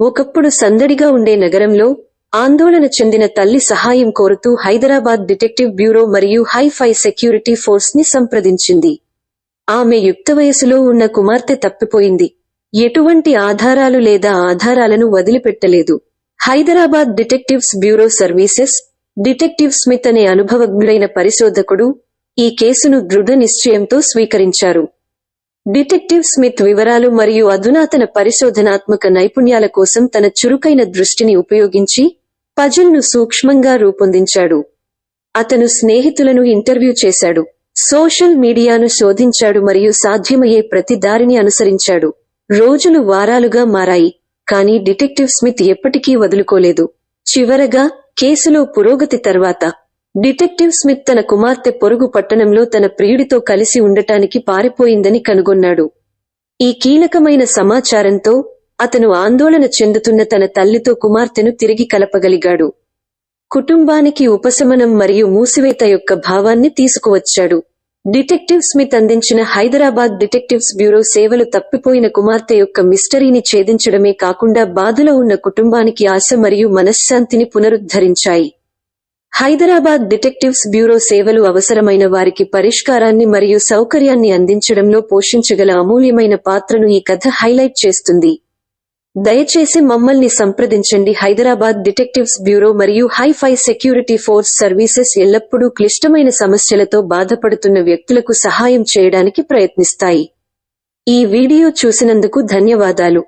ఒకప్పుడు సందడిగా ఉండే నగరంలో ఆందోళన చెందిన తల్లి సహాయం కోరుతూ హైదరాబాద్ డిటెక్టివ్ బ్యూరో మరియు హై-ఫై సెక్యూరిటీ ఫోర్స్ ని సంప్రదించింది. ఆమె యుక్త వయసులో ఉన్న కుమార్తె తప్పిపోయింది. ఎటువంటి ఆధారాలు లేదా ఆధారాలను వదిలిపెట్టలేదు. Hyderabad detectives bureau services detective Smith అనే అనుభవజ్ఞుడైన పరిశోధకుడు ఈ కేసును దృఢ నిశ్చయంతో స్వీకరించారు. డిటెక్టివ్ స్మిత్ వివరాలు మరియు అధునాతన పరిశోధనాత్మక నైపుణ్యాల కోసం తన చురుకైన దృష్టిని ఉపయోగించి పజిల్ను సూక్ష్మంగా రూపొందించాడు. అతను స్నేహితులను ఇంటర్వ్యూ చేశాడు, సోషల్ మీడియాను శోధించాడు మరియు సాధ్యమయ్యే ప్రతి దారిని అనుసరించాడు. రోజులు వారాలుగా మారాయి, కానీ డిటెక్టివ్ స్మిత్ ఎప్పటికీ వదులుకోలేదు. చివరగా కేసులో పురోగతి తర్వాత డిటెక్టివ్ స్మిత్ తన కుమార్తె పొరుగు పట్టణంలో తన ప్రియుడితో కలిసి ఉండటానికి పారిపోయిందని కనుగొన్నాడు. ఈ కీలకమైన సమాచారంతో అతను ఆందోళన చెందుతున్న తన తల్లితో కుమార్తెను తిరిగి కలపగలిగాడు. కుటుంబానికి ఉపశమనం మరియు మూసివేత యొక్క భావాన్ని తీసుకువచ్చాడు. డిటెక్టివ్ స్మిత్ అందించిన హైదరాబాద్ డిటెక్టివ్స్ బ్యూరో సేవలు తప్పిపోయిన కుమార్తె యొక్క మిస్టరీని ఛేదించడమే కాకుండా బాధలో ఉన్న కుటుంబానికి ఆశ మరియు మనశ్శాంతిని పునరుద్ధరించాయి. హైదరాబాద్ డిటెక్టివ్స్ బ్యూరో సేవలు అవసరమైన వారికి పరిష్కారాన్ని మరియు సౌకర్యాన్ని అందించడంలో పోషించగల అమూల్యమైన పాత్రను ఈ కథ హైలైట్ చేస్తుంది. దయచేసి మమ్మల్ని సంప్రదించండి. హైదరాబాద్ డిటెక్టివ్స్ బ్యూరో మరియు హై-ఫై సెక్యూరిటీ ఫోర్స్ సర్వీసెస్ ఎల్లప్పుడూ క్లిష్టమైన సమస్యలతో బాధపడుతున్న వ్యక్తులకు సహాయం చేయడానికి ప్రయత్నిస్తాయి. ఈ వీడియో చూసినందుకు ధన్యవాదాలు.